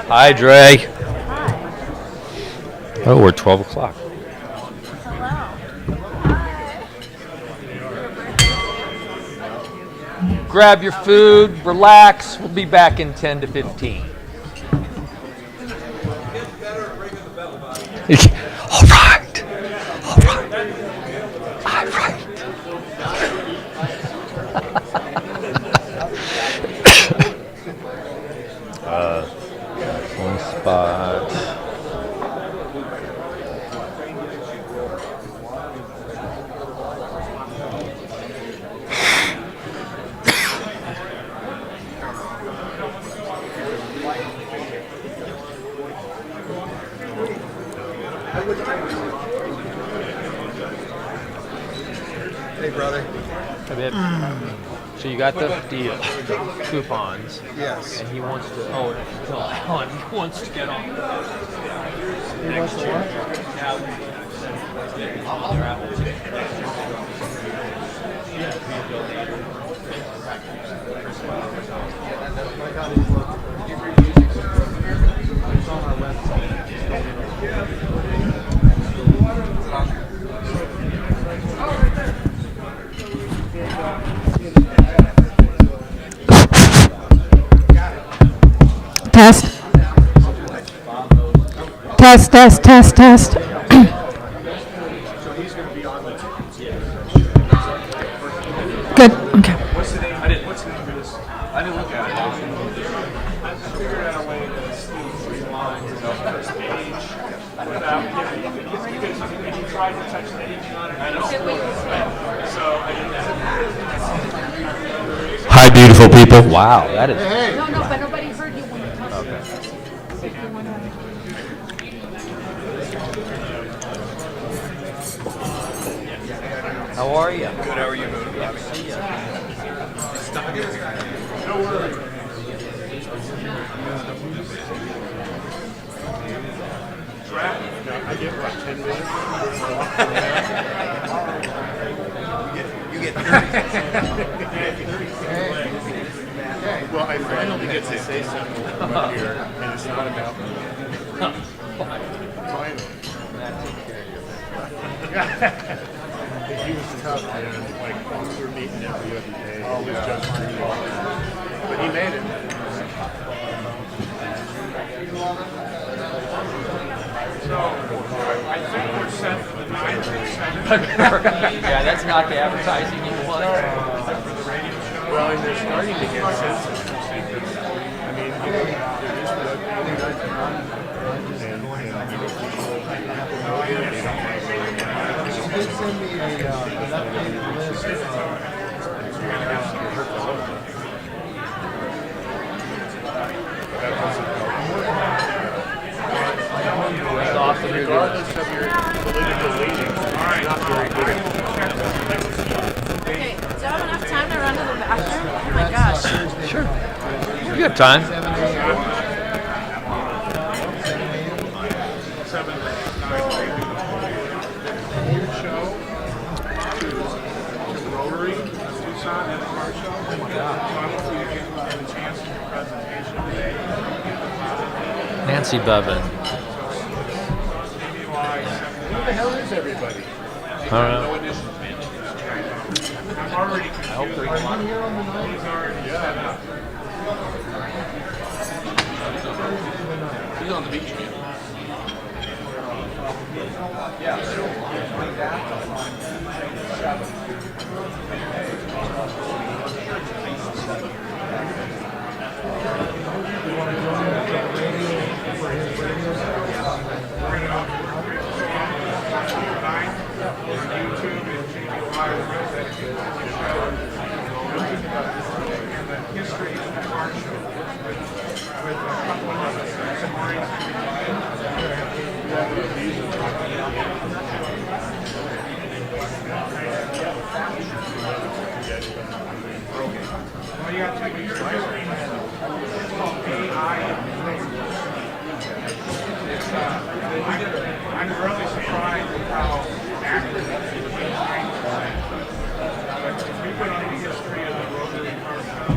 Hi, Dre. Hi. Oh, we're 12 o'clock. Hello. Hi. Grab your food, relax. We'll be back in 10 to 15. All right. All right. All right. One spot. Hey, brother. Hey, babe. So you got the deal, coupons. Yes. And he wants to. Oh, Alan, he wants to get on. Next year. Test. Test, test, test, test. Good, okay. What's the name? What's the name of this? I didn't look at it. I figured out a way to steal 3 lines up this page without because if you tried to touch anything on it, I know. So I did that. Hi, beautiful people. Wow, that is. No, no, but nobody heard you when you touched Okay. How are you? Good, how are you, Bobby? No worries. I get like 10 minutes. You get 30. Well, I finally get to say something up here, and it's not about me. Finally. He was tough, man. Like, we were meeting every other day. It was just pretty long. But he made it. So, I think we're set for the 9%. Yeah, that's not the advertising you want. For the radio show. Well, and they're starting to get censorship. I mean, there is She did send me an updated list. run to the bathroom? Oh my gosh. Sure. You got time. 7 to 9 show to Rotary, Tucson, and a car show. So hopefully you get a chance in your presentation today. Nancy Bevan. Who the hell is everybody? I don't know. No additions, man. I'm already confused. I hope they're he's already set up. He's on the beach, man. History of the car show with a couple of well, you got 2 weeks to it's called AI. I'm really surprised at how accurate it is. But if we put on the history of the Rotary car show,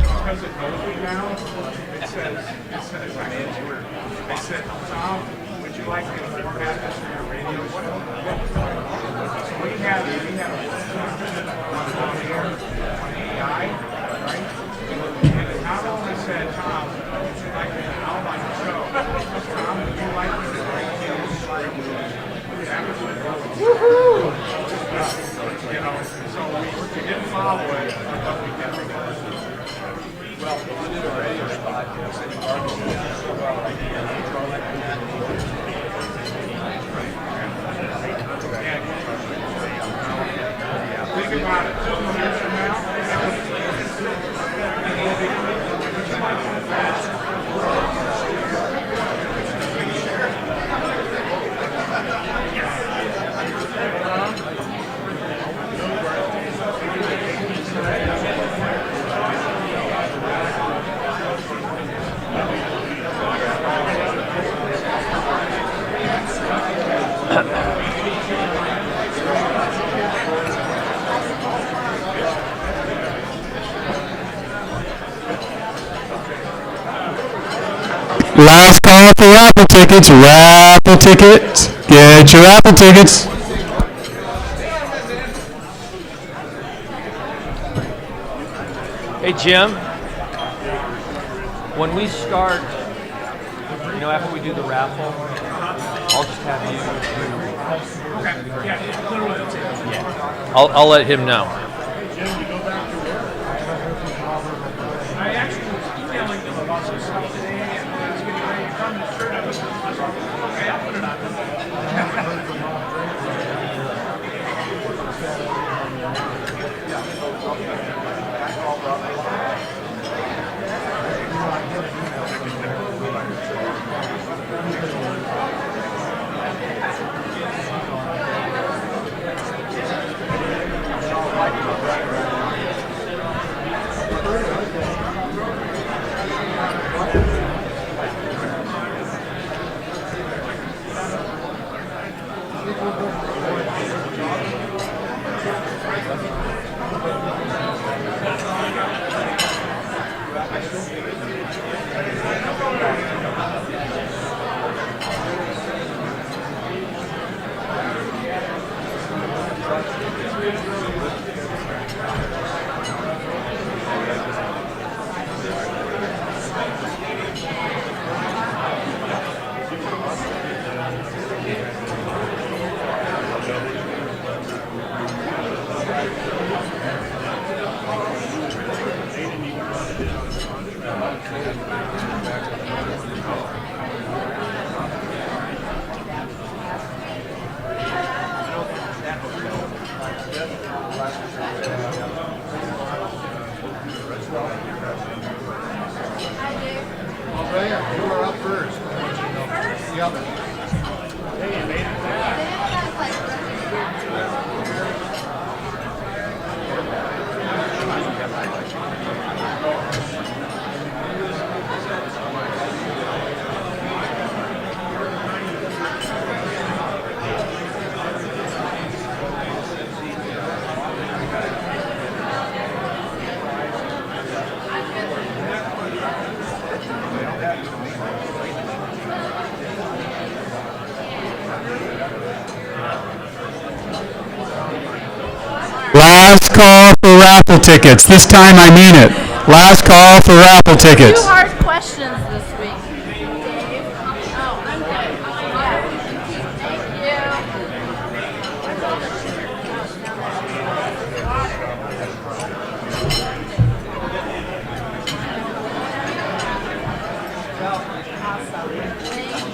because it knows me now, it says, they said, Tom, would you like to format this for your radio show? So we had a workshop on air on AI, right? And it not only said, Tom, would you like to outline the show? Tom, would you like me to write you a script? That was it. Woohoo! You know, so we didn't follow it, but we did record it. Well, we did a radio podcast. Think about it. 2 years from now, Last call for raffle tickets. Raffle tickets. Get your raffle tickets. Hey, Jim. When we start, after we do the raffle, I'll just have you. Yeah. I'll let him know. I actually was emailing them about some stuff today, and I was getting ready to come to church. I was like, okay, I'll put it on. Last call for raffle tickets. This time I mean it. Last call for raffle tickets. 2 hard questions this week. Dave? Oh, I'm good. Yeah. Thank you. Awesome. Thank you.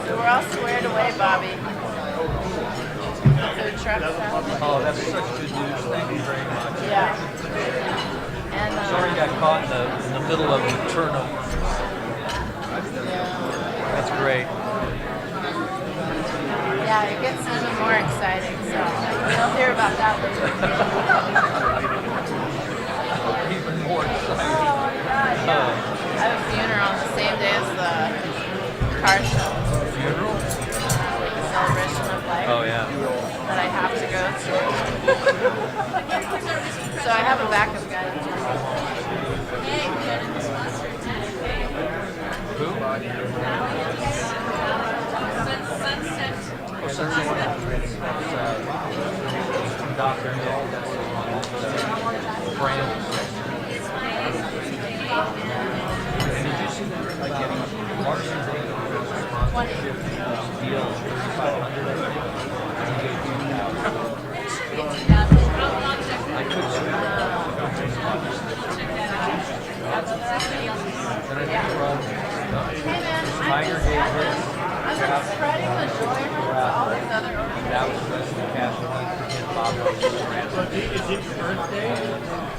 So we're all squared away, Bobby. Food truck stuff. Oh, that's such good news. Thank you very much. Yeah. And Sorry, got caught in the middle of a turnover. That's great. yeah, it gets even more exciting. So you'll hear about that later. Even more Oh exciting. my God! Yeah. I have a funeral on the same day as the car show. Funeral? Like a celebration of life. Oh yeah. That I have to go to. So I have a backup guy. Who? Oh, Sunset. Doctor Brand. And did you see that? Like getting Larson's deal, 500, I think. And he gave 2,000. I could see and I think Hey man, Tiger gave his. I'm just spreading the joy to all these other That was the rest of the cash we need to get Bob Rose. Is it your birthday?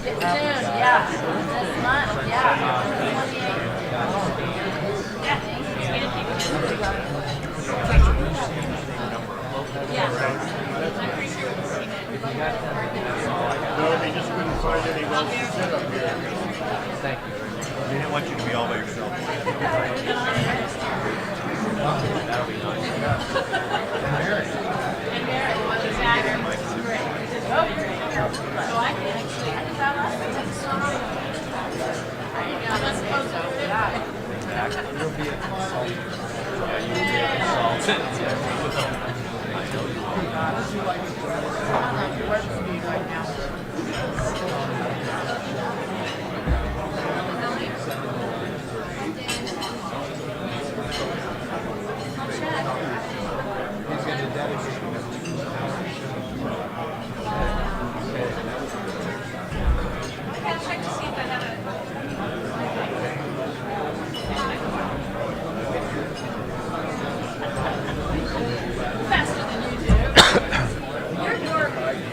It's June, yeah. This month, yeah. 28th. No, they just couldn't find anyone else to sit up here. Thank you. We didn't want you to be all by yourself. That'll be nice. And Mary was a dagger. Great. Oh, great. So I can actually, I think that last week was so I'm not supposed to do that. You'll be a consultant. Yeah, you'll be a consultant. I know you will. I'm on the work speed right now. He's going to dedicate Faster than you do. You're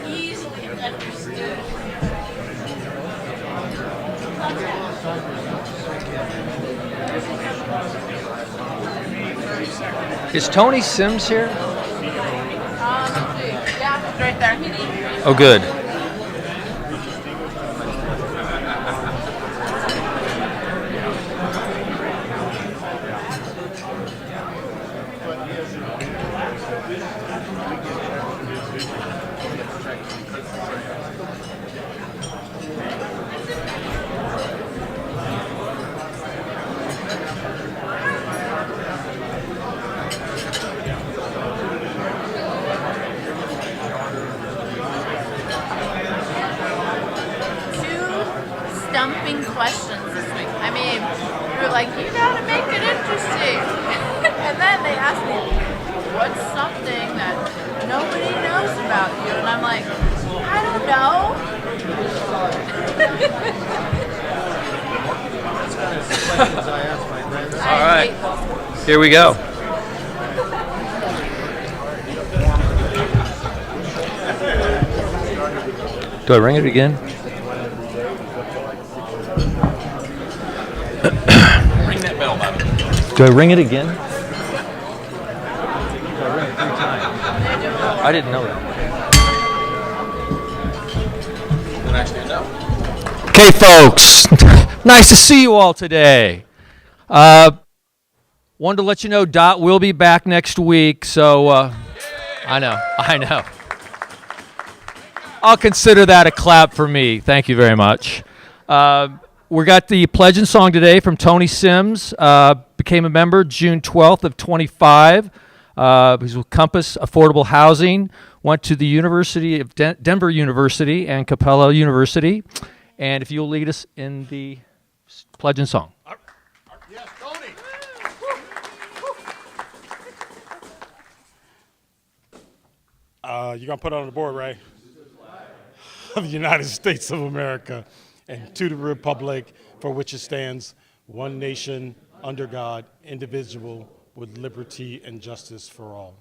easily understood. Is Tony Sims here? Let's see. Yeah, it's right there. Oh, good. Stumping questions this week. I mean, we were like, you gotta make it interesting. And then they asked me, what's something that nobody knows about you? And I'm like, I don't know. All right. Here we go. Do I ring it again? Ring that bell, Bobby. Do I ring it again? Do I ring it 3 times? I didn't know that. Then I stand up. Okay, folks. Nice to see you all today. Wanted to let you know Dot will be back next week, so I know. I'll consider that a clap for me. Thank you very much. We got the pledge and song today from Tony Sims. Became a member June 12th of 25. He's with Compass Affordable Housing. Went to the University of Denver University and Capella University. And if you'll lead us in the pledge and song. Yes, Tony. You're going to put it on the board, right? Of the United States of America and to the republic for which it stands, one nation, under God, indivisible, with liberty and justice for all.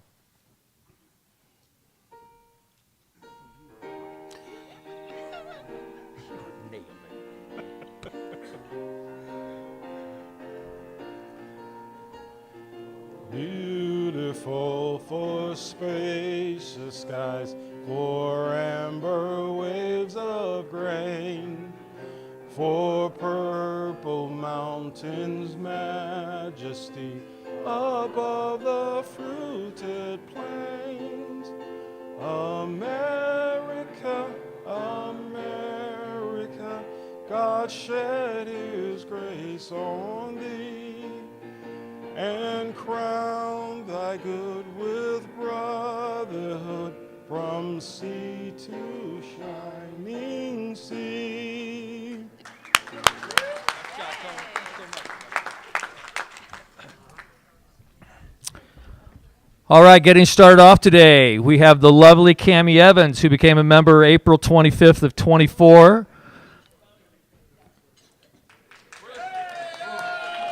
Beautiful for spacious skies, for amber waves of grain, for purple mountains' majesty above the fruited plains. America, America, God shed his grace on thee and crown thy good with brotherhood from sea to shining sea. All right, getting started off today, we have the lovely Cammie Evans, who became a member April 25th of 24.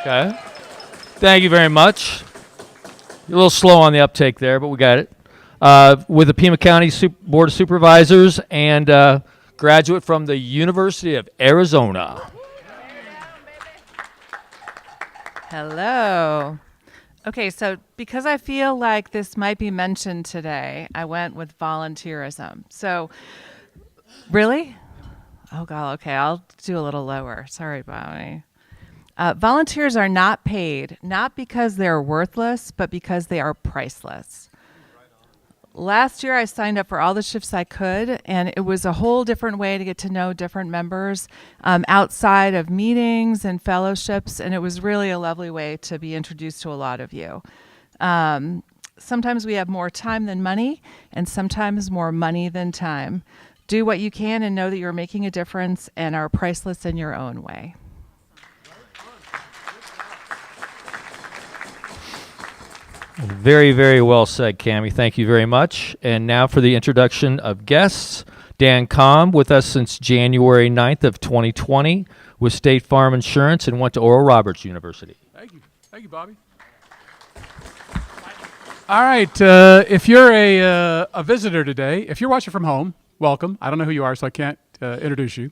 Okay. Thank you very much. You're a little slow on the uptake there, but we got it. With the Pima County Board of Supervisors and graduate from the University of Arizona. Hello. Okay, so because I feel like this might be mentioned today, I went with volunteerism. So, really? Oh, God, okay, I'll do a little lower. Sorry, Bobby. Volunteers are not paid, not because they're worthless, but because they are priceless. Last year, I signed up for all the shifts I could, and it was a whole different way to get to know different members outside of meetings and fellowships, and it was really a lovely way to be introduced to a lot of you. Sometimes we have more time than money, and sometimes more money than time. Do what you can and know that you're making a difference and are priceless in your own way. Very, very well said, Cammie. Thank you very much. And now for the introduction of guests. Dan Comm, with us since January 9th of 2020 with State Farm Insurance and went to Oral Roberts University. Thank you. Thank you, Bobby. All right. If you're a visitor today, if you're watching from home, welcome. I don't know who you are, so I can't introduce you.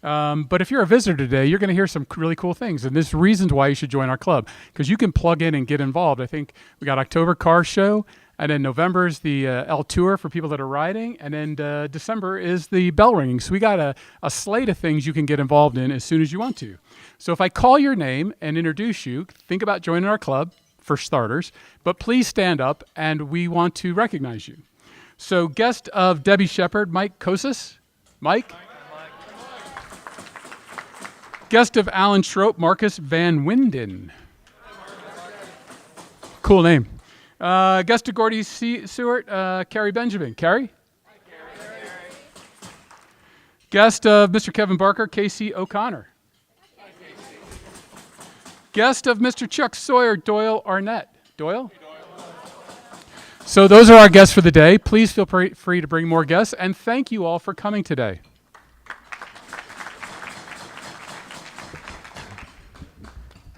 But if you're a visitor today, you're going to hear some really cool things. And there's reasons why you should join our club, because you can plug in and get involved. I think we got October car show, and then November is the L Tour for people that are riding, and then December is the bell ringing. So we got a slate of things you can get involved in as soon as you want to. So if I call your name and introduce you, think about joining our club for starters, but please stand up, and we want to recognize you. So guest of Debbie Shepard, Mike Kosis. Mike? Guest of Alan Schroep, Marcus Van Winden. Cool name. Guest of Gordy Seward, Carrie Benjamin. Carrie? Hi, Carrie. Guest of Mr. Kevin Barker, Casey O'Connor. Hi, Casey. Guest of Mr. Chuck Sawyer, Doyle Arnett. Doyle? Hey, Doyle. So those are our guests for the day. Please feel free to bring more guests, and thank you all for coming today.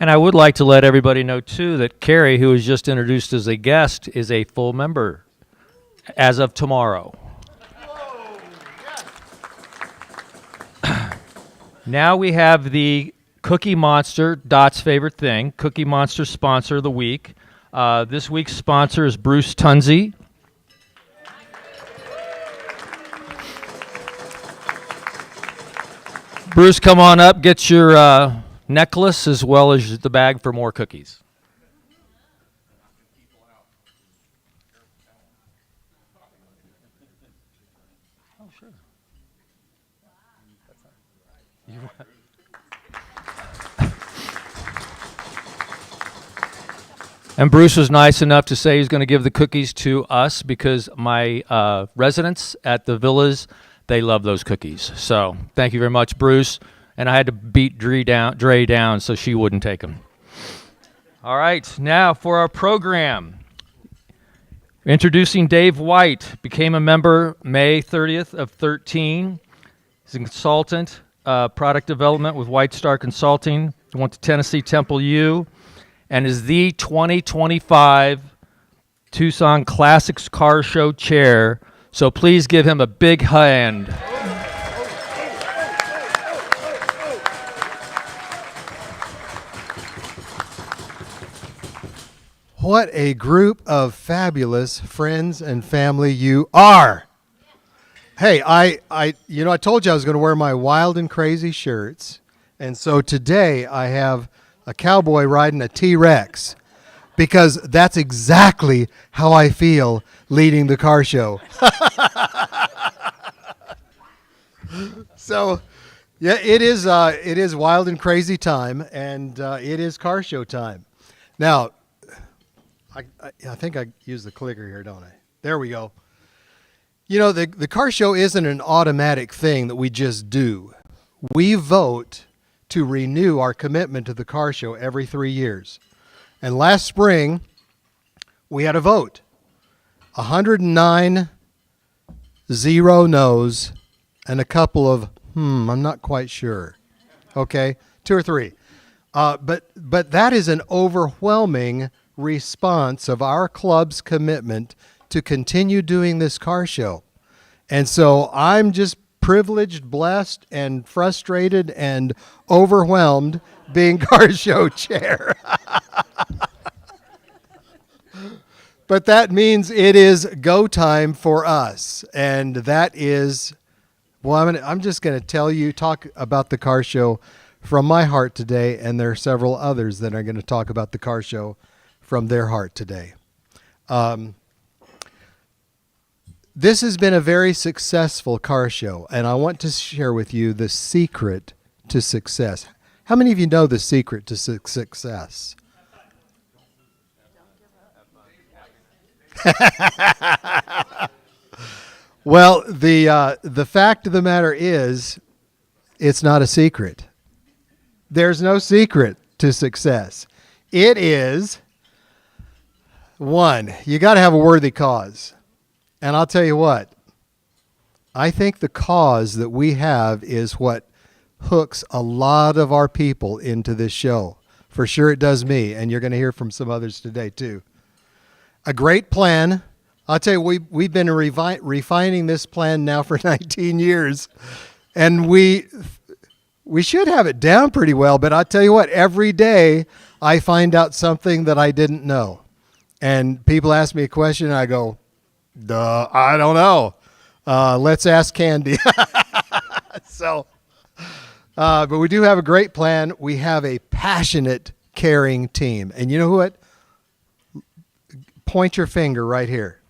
And I would like to let everybody know, too, that Carrie, who was just introduced as a guest, is a full member as of tomorrow. Now we have the Cookie Monster, Dot's favorite thing, Cookie Monster sponsor of the week. This week's sponsor is Bruce Tunzi. Bruce, come on up. Get your necklace as well as the bag for more cookies. And Bruce was nice enough to say he's going to give the cookies to us because my residents at the villas, they love those cookies. So thank you very much, Bruce. And I had to beat Dre down so she wouldn't take them. All right, now for our program. Introducing Dave White, became a member May 30th of 13. He's a consultant, product development with White Star Consulting. Went to Tennessee Temple U. And is the 2025 Tucson Classics Car Show chair. So please give him a big hand. What a group of fabulous friends and family you are. Hey, I told you I was going to wear my wild and crazy shirts. And so today I have a cowboy riding a T-Rex because that's exactly how I feel leading the car show. So, yeah, it is wild and crazy time, and it is car show time. Now, I think I used the clicker here, don't I? There we go. You know, the car show isn't an automatic thing that we just do. We vote to renew our commitment to the car show every 3 years. And last spring, we had a vote. 109 0 no's and a couple of, I'm not quite sure. Okay, 2 or 3. But that is an overwhelming response of our club's commitment to continue doing this car show. And so I'm just privileged, blessed, and frustrated and overwhelmed being car show chair. But that means it is go time for us. And that is, well, I'm just going to talk about the car show from my heart today. And there are several others that are going to talk about the car show from their heart today. This has been a very successful car show, and I want to share with you the secret to success. How many of you know the secret to success? Well, the fact of the matter is, it's not a secret. There's no secret to success. It is, one, you got to have a worthy cause. And I'll tell you what, I think the cause that we have is what hooks a lot of our people into this show. For sure it does me, and you're going to hear from some others today too. A great plan. I'll tell you, we've been refining this plan now for 19 years, and we should have it down pretty well, but I'll tell you what, every day I find out something that I didn't know. And people ask me a question, and I go, duh, I don't know. Let's ask Candy. But we do have a great plan. We have a passionate, caring team. And you know what? Point your finger right here,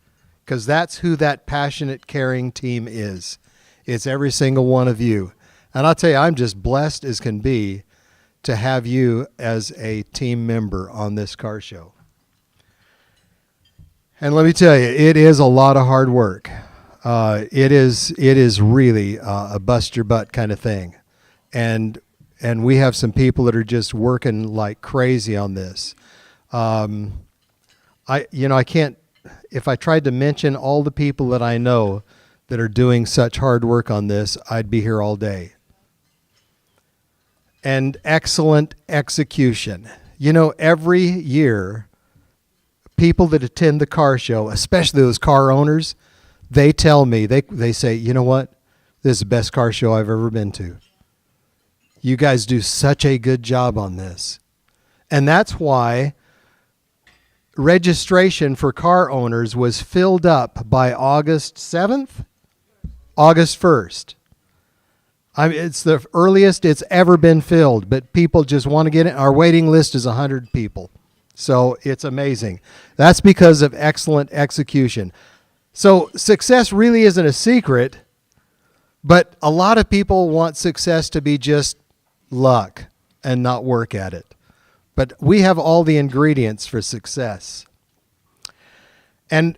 because that's who that passionate, caring team is. It's every single one of you. And I'll tell you, I'm just blessed as can be to have you as a team member on this car show. And let me tell you, it is a lot of hard work. It is really a bust your butt kind of thing. And we have some people that are just working like crazy on this. I can't, if I tried to mention all the people that I know that are doing such hard work on this, I'd be here all day. And excellent execution. You know, every year, people that attend the car show, especially those car owners, they tell me, they say, you know what? This is the best car show I've ever been to. You guys do such a good job on this. And that's why registration for car owners was filled up by August 7th, August 1st. It's the earliest it's ever been filled, but people just want to get it. Our waiting list is 100 people. So it's amazing. That's because of excellent execution. So success really isn't a secret, but a lot of people want success to be just luck and not work at it. But we have all the ingredients for success. And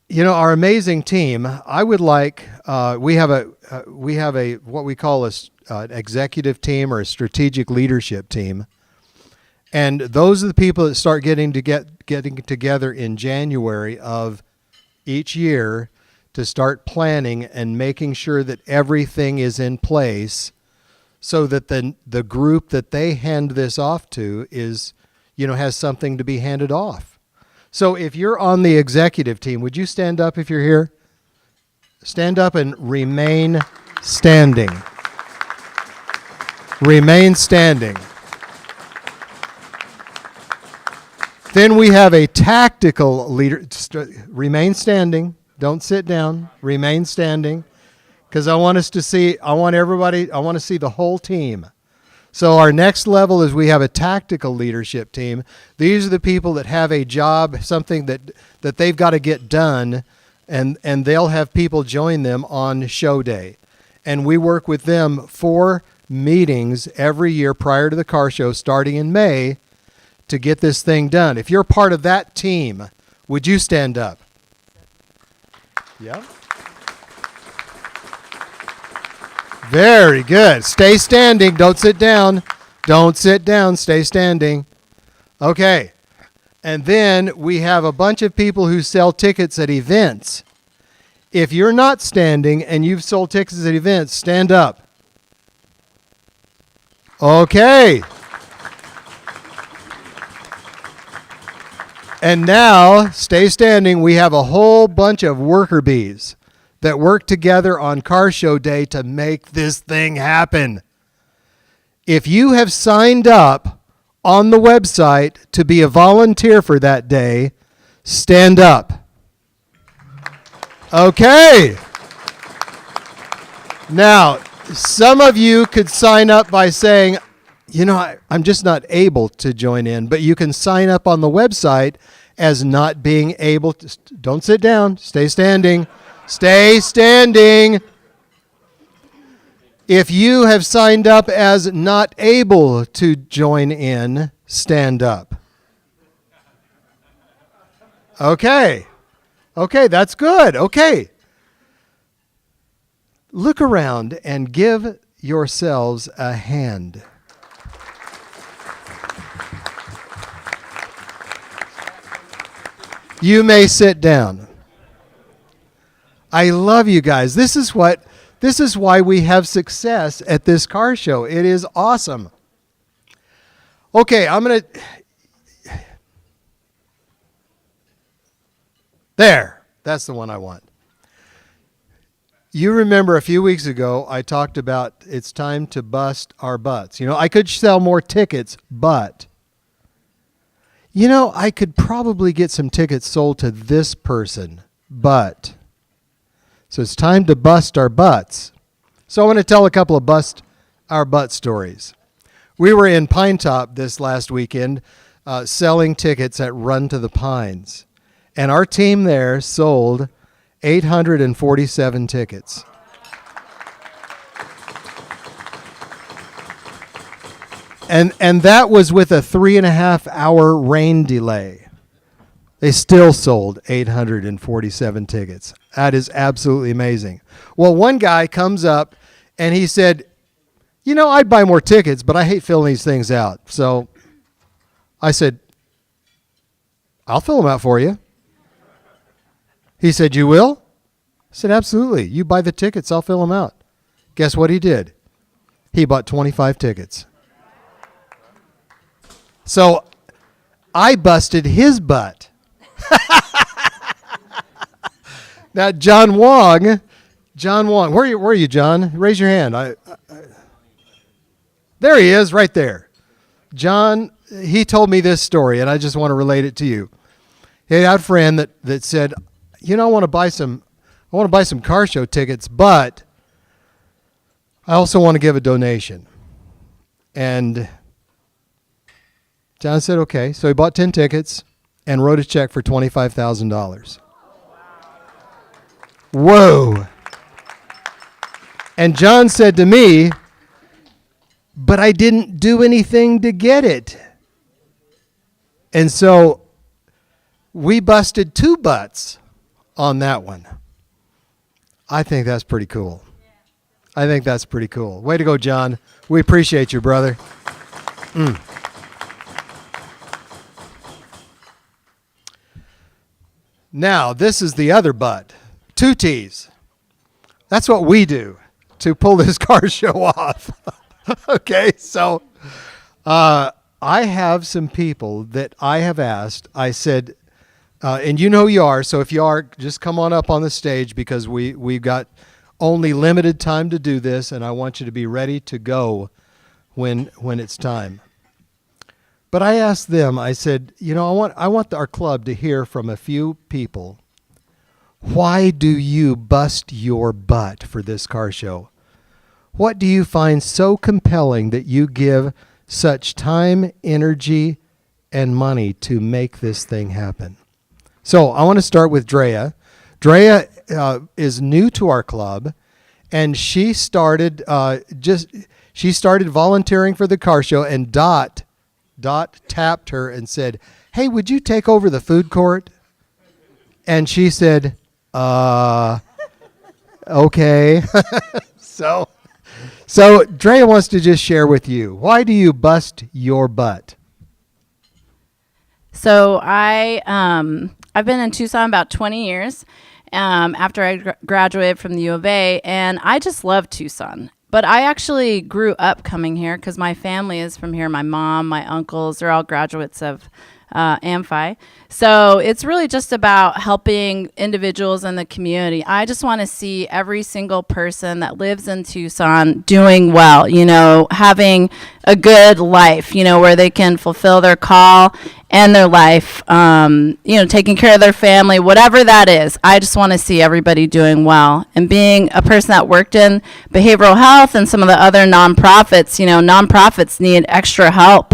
you know, our amazing team, I would like, we have a what we call an executive team or a strategic leadership team. And those are the people that start getting together in January of each year to start planning and making sure that everything is in place so that the group that they hand this off to is, you know, has something to be handed off. So if you're on the executive team, would you stand up if you're here? Stand up and remain standing. Remain standing. Then we have a tactical leader. Remain standing. Don't sit down. Remain standing. Because I want to see the whole team. So our next level is we have a tactical leadership team. These are the people that have a job, something that they've got to get done, and they'll have people join them on show day. And we work with them 4 meetings every year prior to the car show starting in May to get this thing done. If you're part of that team, would you stand up? Yeah. Very good. Stay standing. Don't sit down. Don't sit down. Stay standing. Okay. And then we have a bunch of people who sell tickets at events. If you're not standing and you've sold tickets at events, stand up. Okay. And now, stay standing. We have a whole bunch of worker bees that work together on car show day to make this thing happen. If you have signed up on the website to be a volunteer for that day, stand up. Okay. Now, some of you could sign up by saying, you know, I'm just not able to join in, but you can sign up on the website as not being able to. Don't sit down. Stay standing. Stay standing. If you have signed up as not able to join in, stand up. Okay. Okay, that's good. Okay. Look around and give yourselves a hand. You may sit down. I love you guys. This is why we have success at this car show. It is awesome. Okay, there. That's the one I want. You remember a few weeks ago I talked about it's time to bust our butts. You know, I could sell more tickets, but you know, I could probably get some tickets sold to this person, but so it's time to bust our butts. So I want to tell a couple of bust our butt stories. We were in Pine Top this last weekend selling tickets at Run to the Pines. And our team there sold 847 tickets. And that was with a 3.5-hour rain delay. They still sold 847 tickets. That is absolutely amazing. Well, one guy comes up and he said, you know, I'd buy more tickets, but I hate filling these things out. So I said, I'll fill them out for you. He said, you will? I said, absolutely. You buy the tickets, I'll fill them out. Guess what he did? He bought 25 tickets. So I busted his butt. Now, John Wong, where are you, John? Raise your hand. There he is, right there. John, he told me this story, and I just want to relate it to you. He had a friend that said, you know, I want to buy some car show tickets, but I also want to give a donation. And John said, okay. So he bought 10 tickets and wrote a check for $25,000. Whoa. And John said to me, but I didn't do anything to get it. And so we busted 2 butts on that one. I think that's pretty cool. I think that's pretty cool. Way to go, John. We appreciate you, brother. Now, this is the other butt. 2 T's. That's what we do to pull this car show off. Okay, so I have some people that I have asked. I said, and you know who you are, so if you are, just come on up on the stage because we've got only limited time to do this, and I want you to be ready to go when it's time. But I asked them, I said, you know, I want our club to hear from a few people. Why do you bust your butt for this car show? What do you find so compelling that you give such time, energy, and money to make this thing happen? So I want to start with Drea. Drea is new to our club, and she started volunteering for the car show, and Dot tapped her and said, hey, would you take over the food court? And she said, okay. So Drea wants to just share with you, why do you bust your butt? So I've been in Tucson about 20 years after I graduated from the U of A, and I just love Tucson. But I actually grew up coming here because my family is from here. My mom, my uncles, they're all graduates of Amphi. So it's really just about helping individuals in the community. I just want to see every single person that lives in Tucson doing well, you know, having a good life, you know, where they can fulfill their call and their life, you know, taking care of their family, whatever that is. I just want to see everybody doing well. And being a person that worked in behavioral health and some of the other nonprofits, you know, nonprofits need extra help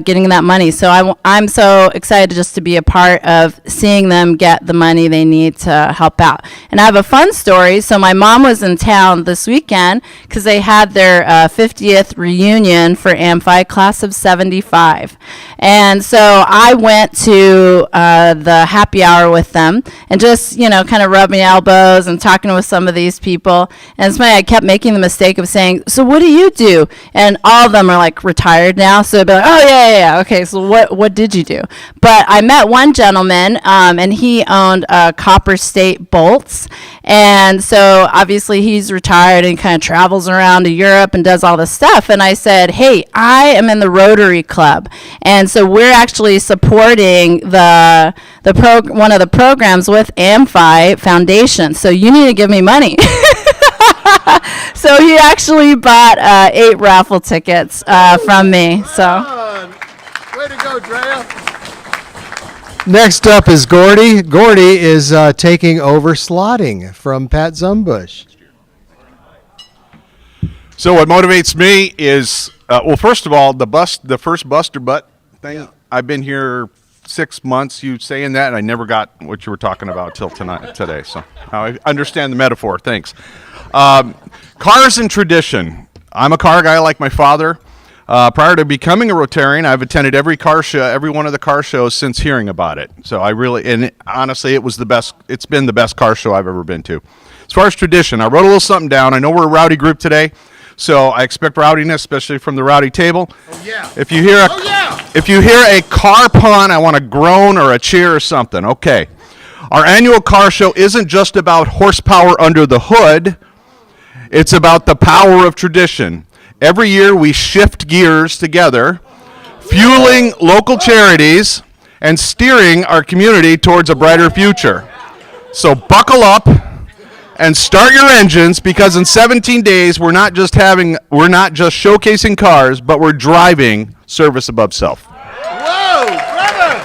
getting that money. So I'm so excited just to be a part of seeing them get the money they need to help out. And I have a fun story. So my mom was in town this weekend because they had their 50th reunion for Amphi, class of 75. And so I went to the happy hour with them and just, you know, kind of rubbing elbows and talking with some of these people. And it's funny, I kept making the mistake of saying, so what do you do? And all of them are like retired now. So they'd be like, oh, yeah. Okay, so what did you do? But I met one gentleman, and he owned Copper State Bolts. And so obviously he's retired and kind of travels around to Europe and does all this stuff. And I said, hey, I am in the Rotary Club. And so we're actually supporting one of the programs with Amphi Foundation. So you need to give me money. So he actually bought 8 raffle tickets from me. So. Way to go, Drea. Next up is Gordy. Gordy is taking over slotting from Pat Zumbush. So what motivates me is, well, first of all, the first buster butt thing. Yeah. I've been here 6 months. You saying that, and I never got what you were talking about till today. So I understand the metaphor. Thanks. Cars and tradition. I'm a car guy like my father. Prior to becoming a Rotarian, I've attended every one of the car shows since hearing about it. So honestly, it's been the best car show I've ever been to. As far as tradition, I wrote a little something down. I know we're a rowdy group today, so I expect rowdiness, especially from the rowdy table. Oh, yeah. If you hear a car pun, I want a groan or a cheer or something. Okay. Our annual car show isn't just about horsepower under the hood. It's about the power of tradition. Every year we shift gears together, fueling local charities and steering our community towards a brighter future. So buckle up and start your engines, because in 17 days we're not just showcasing cars, but we're driving service above self. Whoa, brother!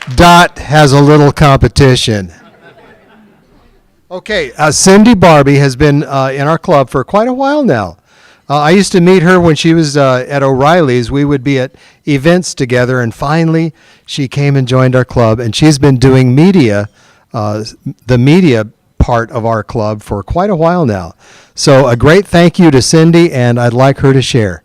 Woo! Dot has a little competition. Okay, Cindy Barbie has been in our club for quite a while now. I used to meet her when she was at O'Reilly's. We would be at events together, and finally she came and joined our club, and she's been doing media, the media part of our club for quite a while now. So a great thank you to Cindy, and I'd like her to share.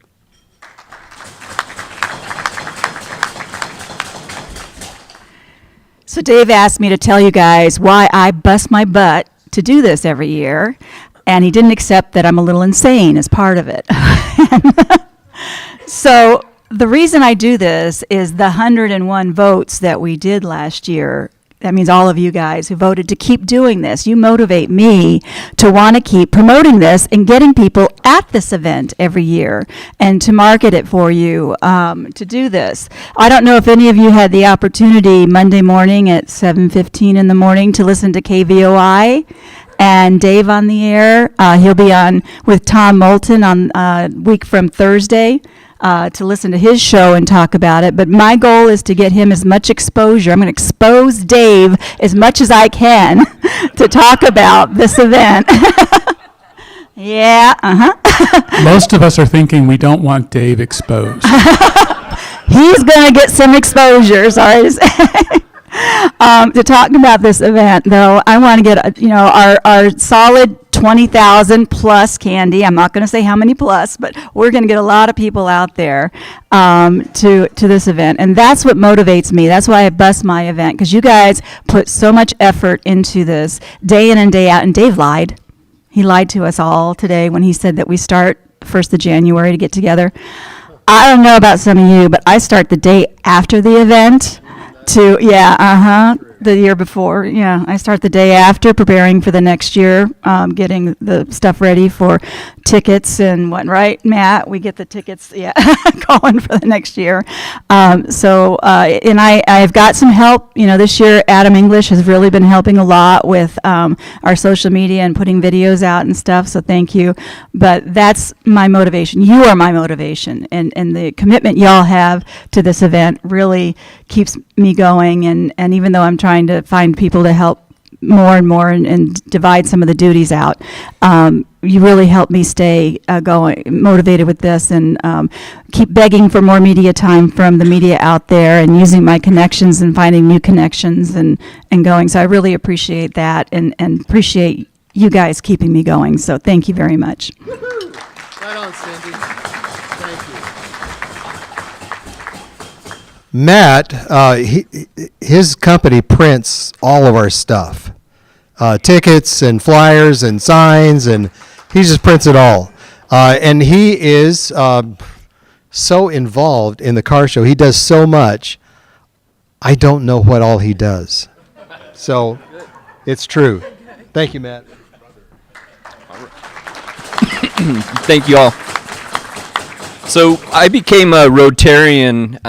So Dave asked me to tell you guys why I bust my butt to do this every year, and he didn't accept that I'm a little insane as part of it. So the reason I do this is the 101 votes that we did last year. That means all of you guys who voted to keep doing this. You motivate me to want to keep promoting this and getting people at this event every year and to market it for you to do this. I don't know if any of you had the opportunity Monday morning at 7:15 in the morning to listen to KVOI and Dave on the air. He'll be on with Tom Moulton on week from Thursday. To listen to his show and talk about it. But my goal is to get him as much exposure. I'm going to expose Dave as much as I can to talk about this event. Yeah, Most of us are thinking we don't want Dave exposed. He's going to get some exposure, sorry to say. To talk about this event, though, I want to get our solid 20,000 plus candy. I'm not going to say how many plus, but we're going to get a lot of people out there to this event, and that's what motivates me. That's why I bust my event, because you guys put so much effort into this day in and day out. And Dave lied. He lied to us all today when he said that we start 1st of January to get together. I don't know about some of you, but I start the day after the event. The year before. Yeah, I start the day after, preparing for the next year, getting the stuff ready for tickets and what, right, Matt? We get the tickets, going for the next year. And I've got some help. This year, Adam English has really been helping a lot with our social media and putting videos out and stuff, so thank you. But that's my motivation. You are my motivation, and the commitment y'all have to this event really keeps me going, and even though I'm trying to find people to help more and more and divide some of the duties out, you really help me stay going, motivated with this, and keep begging for more media time from the media out there, and using my connections and finding new connections and going. So I really appreciate that, and appreciate you guys keeping me going. So thank you very much. Right on, Cindy. Thank you. Matt, his company prints all of our stuff, tickets and flyers and signs, and he just prints it all. And he is so involved in the car show. He does so much. I don't know what all he does. So it's true. Thank you, Matt. Thank you all. So I became a Rotarian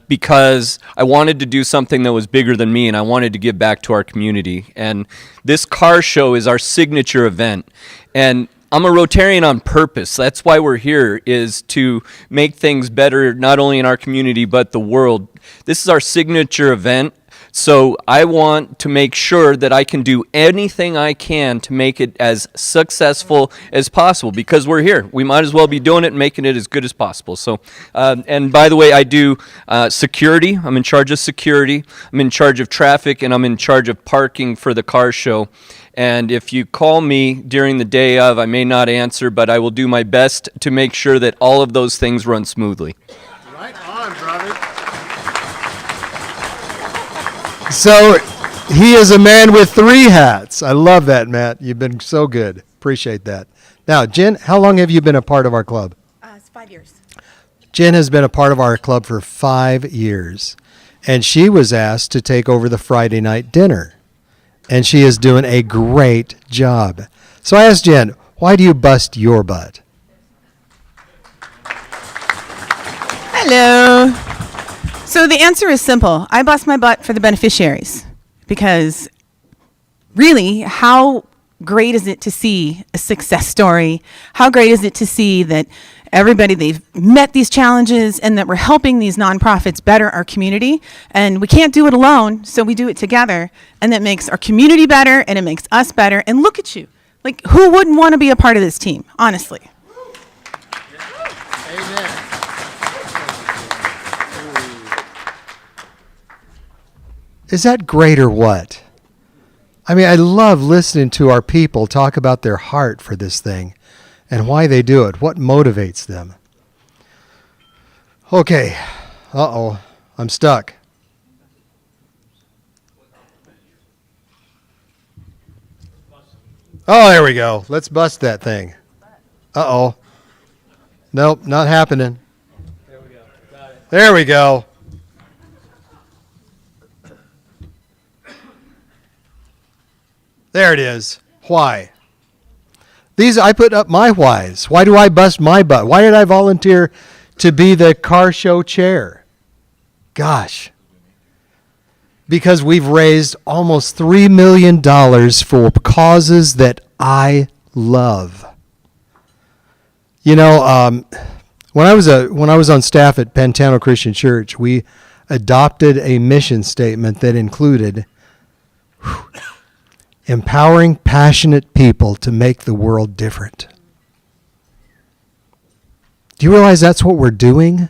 because I wanted to do something that was bigger than me, and I wanted to give back to our community. And this car show is our signature event. And I'm a Rotarian on purpose. That's why we're here, is to make things better, not only in our community, but the world. This is our signature event. So I want to make sure that I can do anything I can to make it as successful as possible, because we're here. We might as well be doing it and making it as good as possible. So, and by the way, I do security. I'm in charge of security. I'm in charge of traffic, and I'm in charge of parking for the car show. And if you call me during the day of, I may not answer, but I will do my best to make sure that all of those things run smoothly. Right on, brother. So he is a man with 3 hats. I love that, Matt. You've been so good. Appreciate that. Now, Jen, how long have you been a part of our club? It's 5 years. Jen has been a part of our club for 5 years, and she was asked to take over the Friday night dinner, and she is doing a great job. So I asked Jen, why do you bust your butt? Hello. So the answer is simple. I bust my butt for the beneficiaries, because really, how great is it to see a success story? How great is it to see that everybody they've met these challenges and that we're helping these nonprofits better our community. And we can't do it alone, so we do it together. And that makes our community better and it makes us better. And look at you. Like, who wouldn't want to be a part of this team, honestly? Is that great or what? I mean, I love listening to our people talk about their heart for this thing and why they do it, what motivates them. Okay. Uh-oh. I'm stuck. Oh, there we go. Let's bust that thing. Uh-oh. Nope, not happening. There we go. Got it. There we go. There it is. Why? I put up my whys. Why do I bust my butt? Why did I volunteer to be the car show chair? Gosh. Because we've raised almost $3 million for causes that I love. You know, when I was on staff at Pantano Christian Church, we adopted a mission statement that included empowering passionate people to make the world different. Do you realize that's what we're doing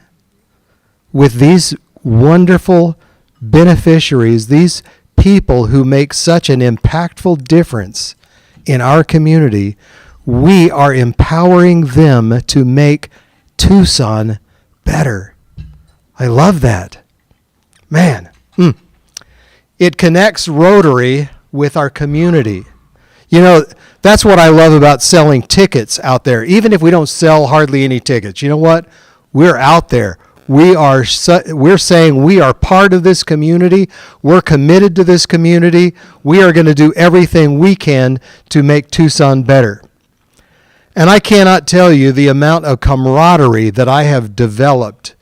with these wonderful beneficiaries, these people who make such an impactful difference in our community? We are empowering them to make Tucson better. I love that. Man, it connects Rotary with our community. You know, that's what I love about selling tickets out there. Even if we don't sell hardly any tickets, you know what? We're out there. We're saying we are part of this community. We're committed to this community. We are going to do everything we can to make Tucson better. And I cannot tell you the amount of camaraderie that I have developed.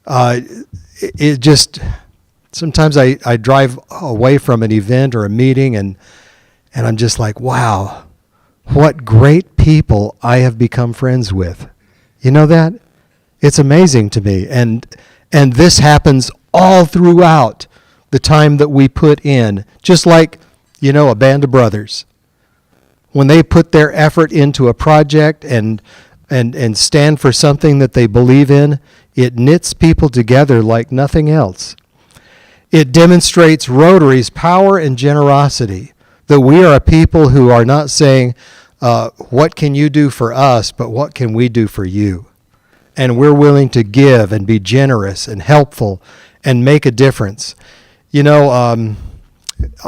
It just, sometimes I drive away from an event or a meeting and I'm just like, wow, what great people I have become friends with. You know that? It's amazing to me. And this happens all throughout the time that we put in, just like, you know, a band of brothers. When they put their effort into a project and stand for something that they believe in, it knits people together like nothing else. It demonstrates Rotary's power and generosity, that we are a people who are not saying, what can you do for us, but what can we do for you? And we're willing to give and be generous and helpful and make a difference. You know,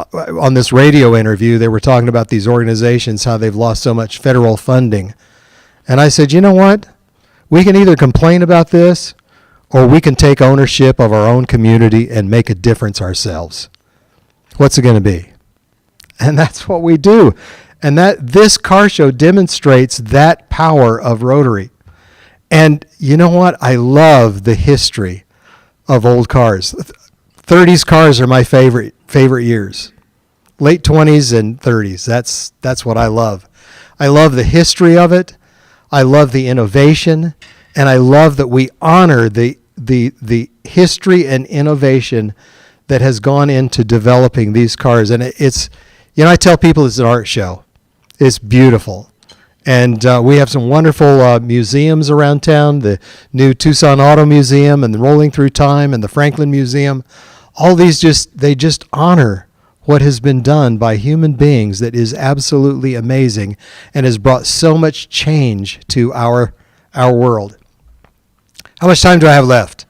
on this radio interview, they were talking about these organizations, how they've lost so much federal funding. And I said, you know what? We can either complain about this or we can take ownership of our own community and make a difference ourselves. What's it going to be? And that's what we do. And this car show demonstrates that power of Rotary. And you know what? I love the history of old cars. 30s cars are my favorite years. Late 20s and 30s. That's what I love. I love the history of it. I love the innovation, and I love that we honor the history and innovation that has gone into developing these cars. And it's, you know, I tell people it's an art show. It's beautiful. And we have some wonderful museums around town, the new Tucson Auto Museum and the Rolling Through Time and the Franklin Museum. All these they just honor what has been done by human beings that is absolutely amazing and has brought so much change to our world. How much time do I have left?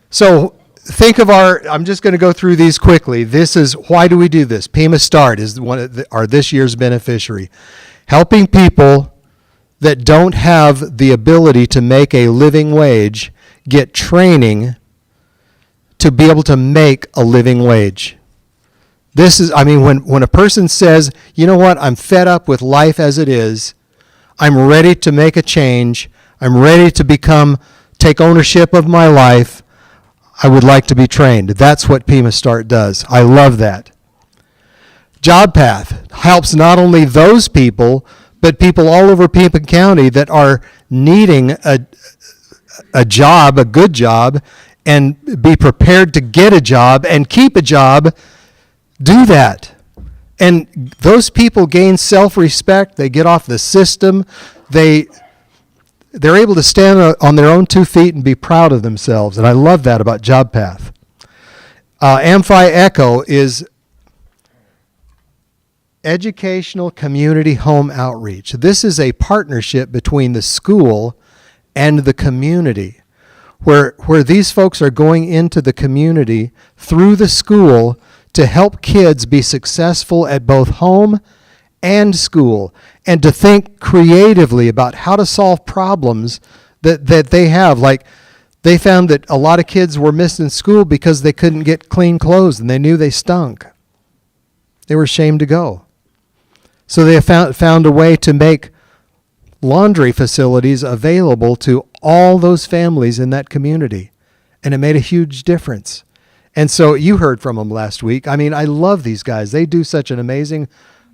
So think of I'm just going to go through these quickly. This is, why do we do this? Pima Start is our this year's beneficiary. Helping people that don't have the ability to make a living wage get training to be able to make a living wage. This is, I mean, when a person says, you know what, I'm fed up with life as it is, I'm ready to make a change, I'm ready to take ownership of my life, I would like to be trained. That's what Pima Start does. I love that. Job Path helps not only those people, but people all over Pima County that are needing a job, a good job, and be prepared to get a job and keep a job, do that. And those people gain self-respect. They get off the system. They're able to stand on their own 2 feet and be proud of themselves. And I love that about JobPath. Amphi Echo is Educational Community Home Outreach. This is a partnership between the school and the community, where these folks are going into the community through the school to help kids be successful at both home and school, and to think creatively about how to solve problems that they have. Like, they found that a lot of kids were missing school because they couldn't get clean clothes and they knew they stunk. They were ashamed to go. So they found a way to make laundry facilities available to all those families in that community. And it made a huge difference. And so you heard from them last week. I mean, I love these guys. They do such an amazing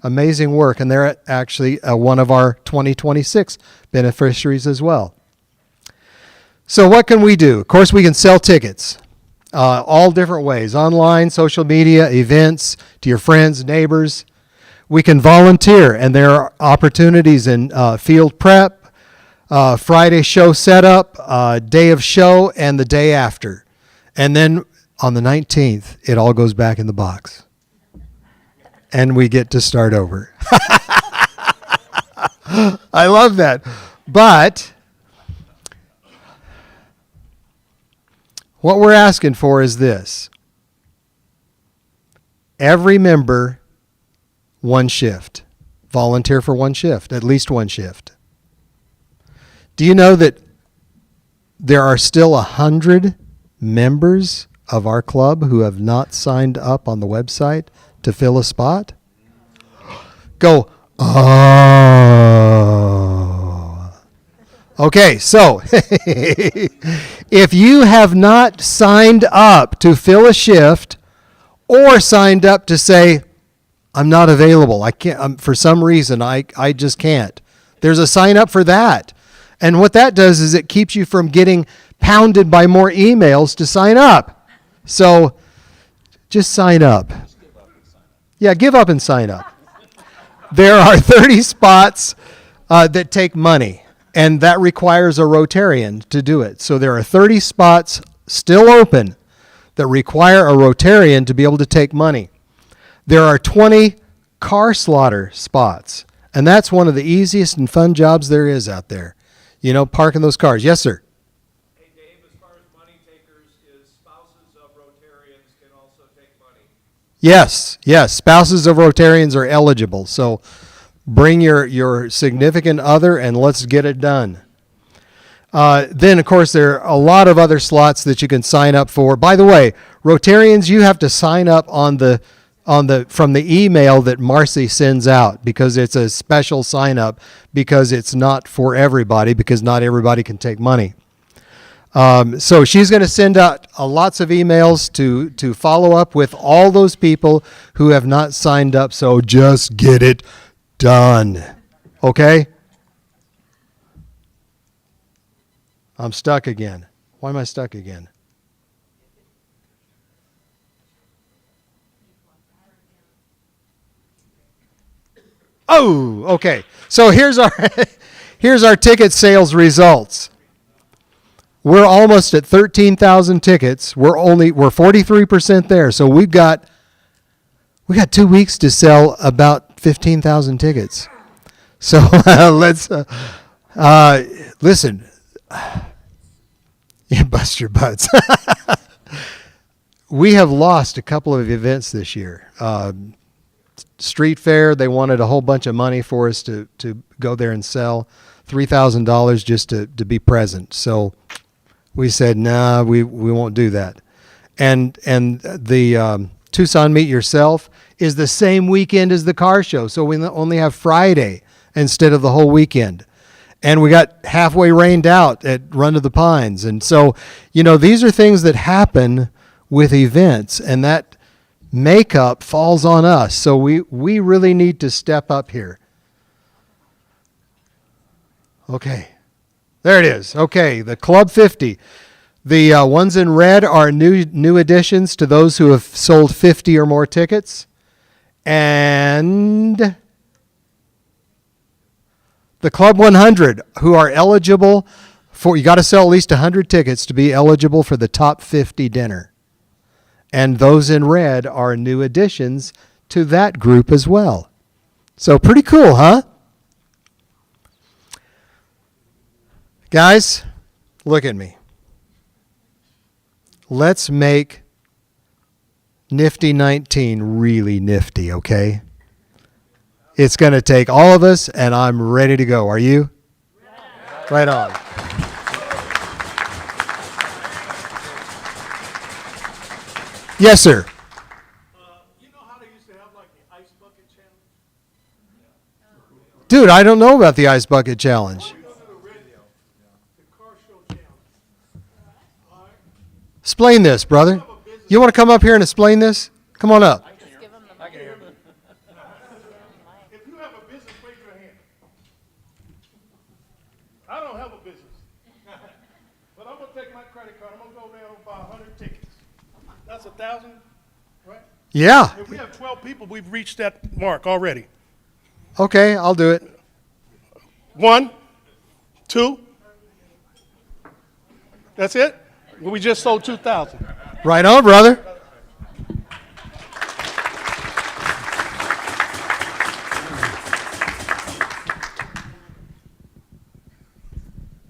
work. And they're actually one of our 2026 beneficiaries as well. So what can we do? Of course, we can sell tickets all different ways. Online, social media, events, to your friends, neighbors. We can volunteer, and there are opportunities in field prep, Friday show setup, day of show, and the day after. And then on the 19th, it all goes back in the box. And we get to start over. I love that. But what we're asking for is this. Every member, one shift. Volunteer for one shift, at least one shift. Do you know that there are still 100 members of our club who have not signed up on the website to fill a spot? Go, oh. Okay, so if you have not signed up to fill a shift or signed up to say, I'm not available, I can't, for some reason, I just can't, there's a sign up for that. And what that does is it keeps you from getting pounded by more emails to sign up. So just sign up. Yeah, give up and sign up. There are 30 spots that take money, and that requires a Rotarian to do it. So there are 30 spots still open that require a Rotarian to be able to take money. There are 20 car slaughter spots, and that's one of the easiest and fun jobs there is out there. You know, parking those cars. Yes, sir. Hey, Dave, as far as money takers, is spouses of Rotarians can also take money? Yes. Spouses of Rotarians are eligible. So bring your significant other and let's get it done. Then, of course, there are a lot of other slots that you can sign up for. By the way, Rotarians, you have to sign up from the email that Marcy sends out, because it's a special sign up, because it's not for everybody, because not everybody can take money. So she's going to send out lots of emails to follow up with all those people who have not signed up. So just get it done. Okay? I'm stuck again. Why am I stuck again? Oh, okay. So here's our ticket sales results. We're almost at 13,000 tickets. We're 43% there. So we got 2 weeks to sell about 15,000 tickets. So let's listen. You bust your butts. We have lost a couple of events this year. Street fair, they wanted a whole bunch of money for us to go there and sell, $3,000 just to be present. So we said, nah, we won't do that. And the Tucson Meet Yourself is the same weekend as the car show, so we only have Friday instead of the whole weekend. And we got halfway rained out at Run to the Pines. And so, you know, these are things that happen with events, and that makeup falls on us. So we really need to step up here. Okay. There it is. Okay, the Club 50. The ones in red are new additions to those who have sold 50 or more tickets. And the Club 100, who are eligible for, you got to sell at least 100 tickets to be eligible for the top 50 dinner. And those in red are new additions to that group as well. So pretty cool, huh? Guys, look at me. Let's make Nifty 19 really nifty, okay? It's going to take all of us, and I'm ready to go. Are you? Right on. Yes, sir. You know how they used to have like the ice bucket challenge? Dude, I don't know about the Ice Bucket Challenge. Explain this, brother. You want to come up here and explain this? Come on up. If you have a business, raise your hand. I don't have a business. But I'm going to take my credit card. I'm going to go down and buy 100 tickets. That's 1,000, right? Yeah. If we have 12 people, we've reached that mark already. Okay, I'll do it. 1, 2. That's it? Well, we just sold 2,000. Right on, brother.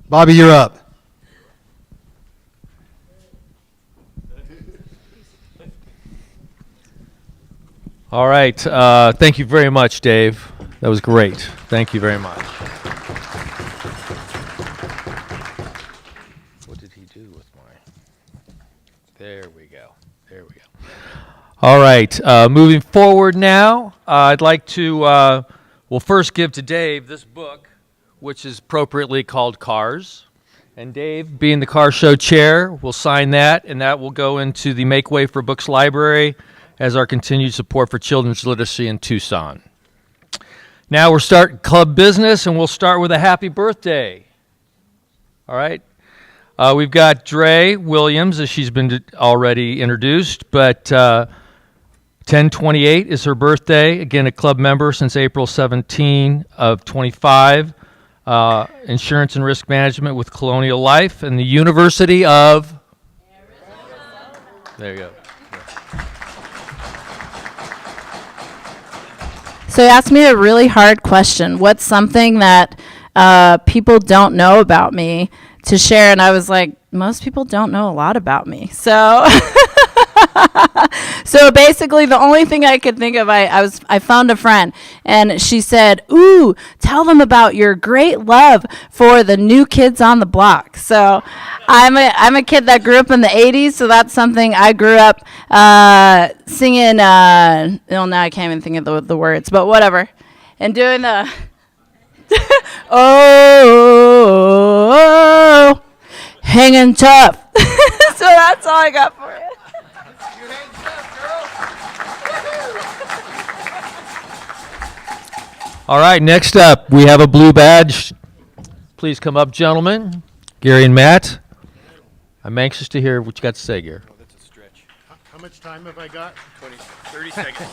Bobby, you're up. All right. Thank you very much, Dave. That was great. Thank you very much. What did he do with my? There we go. There we go. All right. Moving forward now, I'd like to, we'll first give to Dave this book, which is appropriately called Cars. And Dave, being the car show chair, will sign that, and that will go into the Make Way for Books library as our continued support for children's literacy in Tucson. Now we're starting club business, and we'll start with a happy birthday. All right? We've got Dre Williams, as she's been already introduced, but 10/28 is her birthday. Again, a club member since April 17 of 25. Insurance and risk management with Colonial Life and the University of Arizona. There you go. So you asked me a really hard question. What's something that people don't know about me to share? And I was like, most people don't know a lot about me. So so basically the only thing I could think of, I found a friend and she said, ooh, tell them about your great love for the New Kids on the Block. So I'm a kid that grew up in the 80s, so that's something I grew up singing, well, now I can't even think of the words, but whatever. And doing the, oh, hanging tough. So that's all I got for you. All right, next up, we have a blue badge. Please come up, gentlemen. Gary and Matt. I'm anxious to hear what you got to say, Gary. How much time have I got? 30 seconds.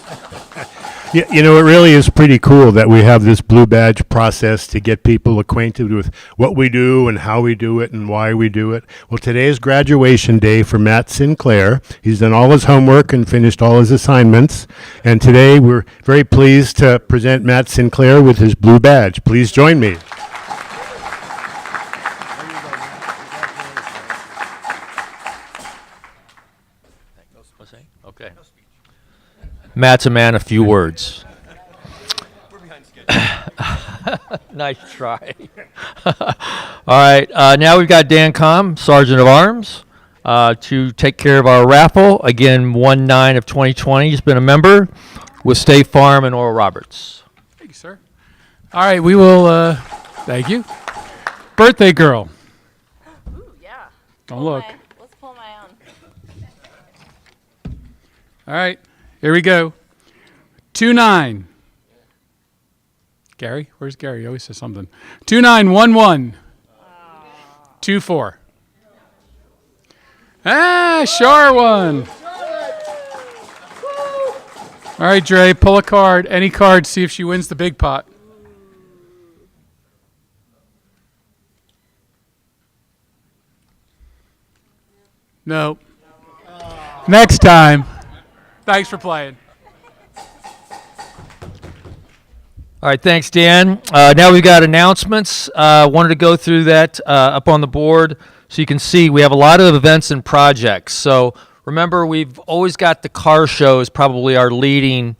You know, it really is pretty cool that we have this blue badge process to get people acquainted with what we do and how we do it and why we do it. Well, today is graduation day for Matt Sinclair. He's done all his homework and finished all his assignments. And today we're very pleased to present Matt Sinclair with his blue badge. Please join me. Okay. Matt's a man of few words. Nice try. All right, now we've got Dan Com, Sergeant of Arms, to take care of our raffle. Again, 1/9 of 2020. He's been a member with State Farm and Oral Roberts. Thank you, sir. All right, we will, thank you. Birthday girl. Ooh, yeah. Don't look. Let's pull my own. All right, here we go. 2/9. Gary? Where's Gary? He always says something. 2911. 24. Sure one. All right, Dre, pull a card. Any card, see if she wins the big pot. No. Next time. Thanks for playing. All right, thanks, Dan. Now we've got announcements. Wanted to go through that up on the board so you can see we have a lot of events and projects. So remember, we've always got the car show is probably our leading.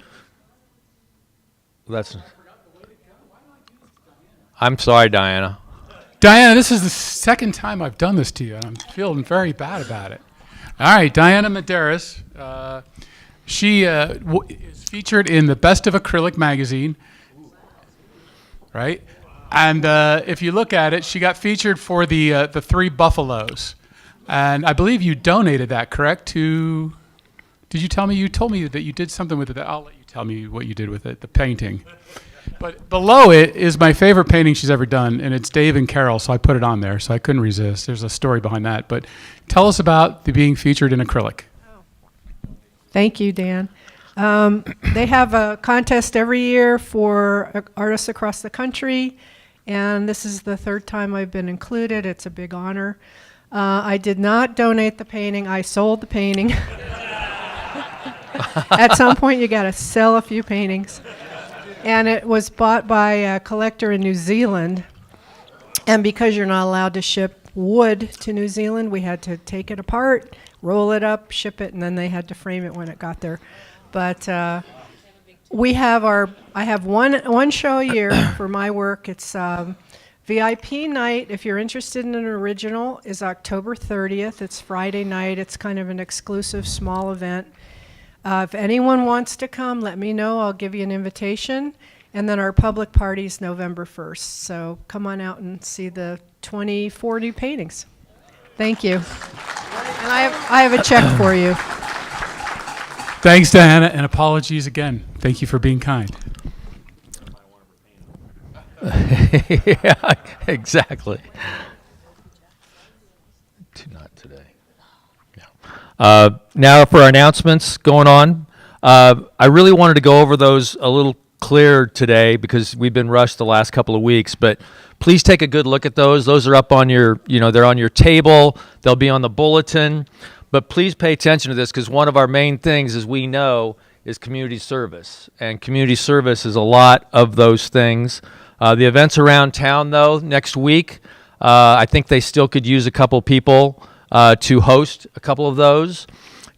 I'm sorry, Diana. Diana, this is the second time I've done this to you, and I'm feeling very bad about it. All right, Diana Medeiros. She is featured in the Best of Acrylic magazine, right? And if you look at it, she got featured for the Three Buffaloes. And I believe you donated that, correct? Did you tell me? You told me that you did something with it. I'll let you tell me what you did with it, the painting. But below it is my favorite painting she's ever done, and it's Dave and Carol, so I put it on there, so I couldn't resist. There's a story behind that. But tell us about the being featured in acrylic. Thank you, Dan. They have a contest every year for artists across the country, and this is the third time I've been included. It's a big honor. I did not donate the painting. I sold the painting. At some point, you got to sell a few paintings. And it was bought by a collector in New Zealand. And because you're not allowed to ship wood to New Zealand, we had to take it apart, roll it up, ship it, and then they had to frame it when it got there. But we have I have one show a year for my work. It's VIP night, if you're interested in an original, is October 30th. It's Friday night. It's kind of an exclusive small event. If anyone wants to come, let me know. I'll give you an invitation. And then our public party is November 1st. So come on out and see the 24 new paintings. Thank you. And I have a check for you. Thanks, Diana, and apologies again. Thank you for being kind. Yeah, exactly. Not today. Yeah. Now for our announcements going on. I really wanted to go over those a little clearer today because we've been rushed the last couple of weeks, but please take a good look at those. Those are up on your, they're on your table. They'll be on the bulletin. But please pay attention to this because one of our main things, as we know, is community service. And community service is a lot of those things. The events around town, though, next week, I think they still could use a couple people to host a couple of those.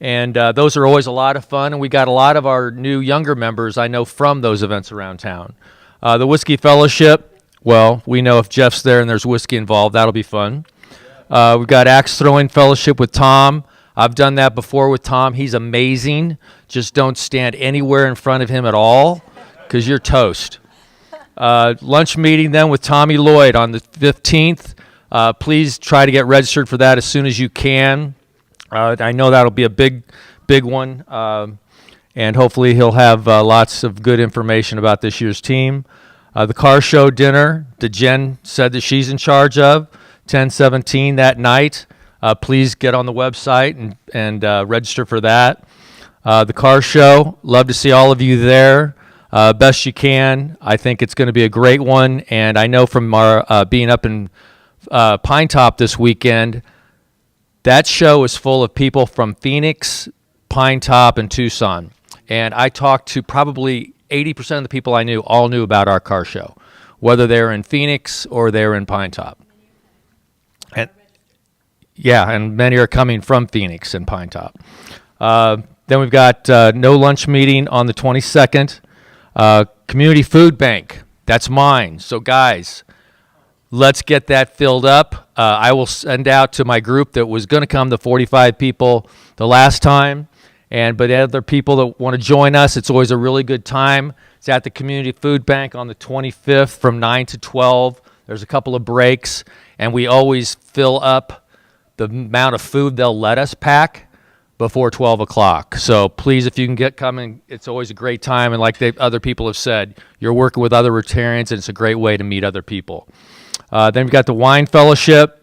And those are always a lot of fun. And we got a lot of our new younger members, I know, from those events around town. The Whiskey Fellowship, well, we know if Jeff's there and there's whiskey involved, that'll be fun. We've got Axe Throwing Fellowship with Tom. I've done that before with Tom. He's amazing. Just don't stand anywhere in front of him at all because you're toast. Lunch meeting then with Tommy Lloyd on the 15th. Please try to get registered for that as soon as you can. I know that'll be a big one, and hopefully he'll have lots of good information about this year's team. The car show dinner that Jen said that she's in charge of, 10/17 that night. Please get on the website and register for that. The car show, love to see all of you there. Best you can. I think it's going to be a great one, and I know from our being up in Pine Top this weekend, that show is full of people from Phoenix, Pine Top, and Tucson. And I talked to probably 80% of the people I knew all knew about our car show, whether they're in Phoenix or they're in Pine Top. And yeah, and many are coming from Phoenix and Pine Top. Then we've got no lunch meeting on the 22nd. Community food bank, that's mine. So guys, let's get that filled up. I will send out to my group that was going to come, the 45 people the last time, but other people that want to join us, it's always a really good time. It's at the Community Food Bank on the 25th from 9 to 12. There's a couple of breaks, and we always fill up the amount of food they'll let us pack. before 12 o'clock. So please, if you can get coming, it's always a great time. And like other people have said, you're working with other Rotarians, and it's a great way to meet other people. Then we've got the Wine Fellowship.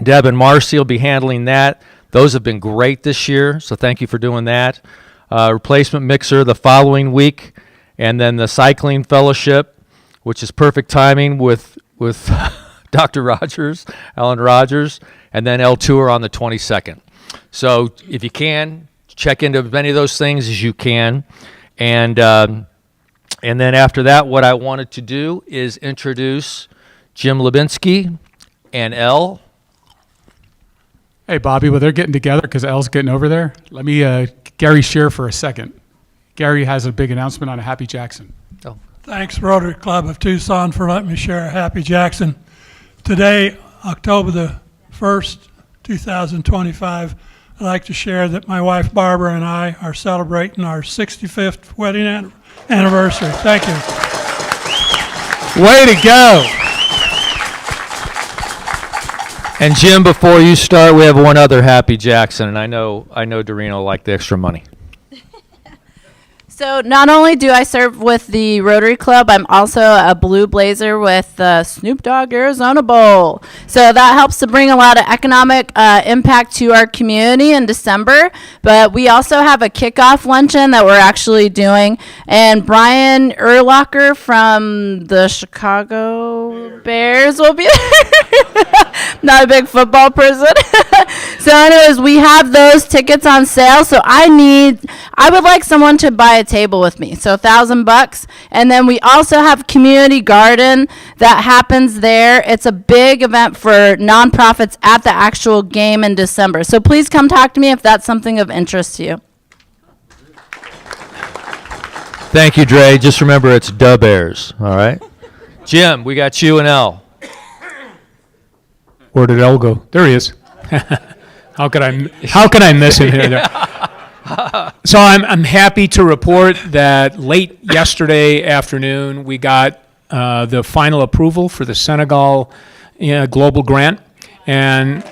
Deb and Marcy will be handling that. Those have been great this year, so thank you for doing that. Replacement mixer the following week, and then the Cycling Fellowship, which is perfect timing with Dr. Rogers, Alan Rogers, and then El Tour on the 22nd. So if you can, check into as many of those things as you can. And then after that, what I wanted to do is introduce Jim Lubinsky and Elle. Hey, Bobby, well, they're getting together because Elle's getting over there. Let me, Gary, share for a second. Gary has a big announcement on a Happy Jackson. Oh. Thanks, Rotary Club of Tucson, for letting me share a Happy Jackson. Today, October the 1st, 2025, I'd like to share that my wife Barbara and I are celebrating our 65th wedding anniversary. Thank you. Way to go. And Jim, before you start, we have one other Happy Jackson, and I know Doreen will like the extra money. So not only do I serve with the Rotary Club, I'm also a Blue Blazer with the Snoop Dogg Arizona Bowl. So that helps to bring a lot of economic impact to our community in December. But we also have a kickoff luncheon that we're actually doing. And Brian Urlacher from the Chicago Bears will be there. Not a big football person. So anyways, we have those tickets on sale. So I would like someone to buy a table with me, so $1,000. And then we also have community garden that happens there. It's a big event for nonprofits at the actual game in December. So please come talk to me if that's something of interest to you. Thank you, Dre. Just remember, it's Da Bears. All right, Jim, we got you and Elle. Where did Elle go? There he is. How could I miss him here? So I'm happy to report that late yesterday afternoon we got the final approval for the Senegal Global Grant, and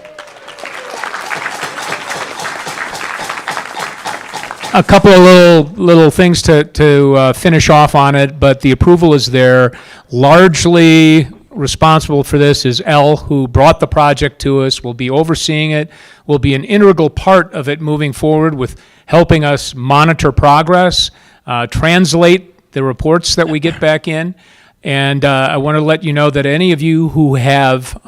a couple of little things to finish off on it, but the approval is there. Largely responsible for this is Elle, who brought the project to us, will be overseeing it, will be an integral part of it moving forward with helping us monitor progress, translate the reports that we get back in. And I want to let you know that any of you who have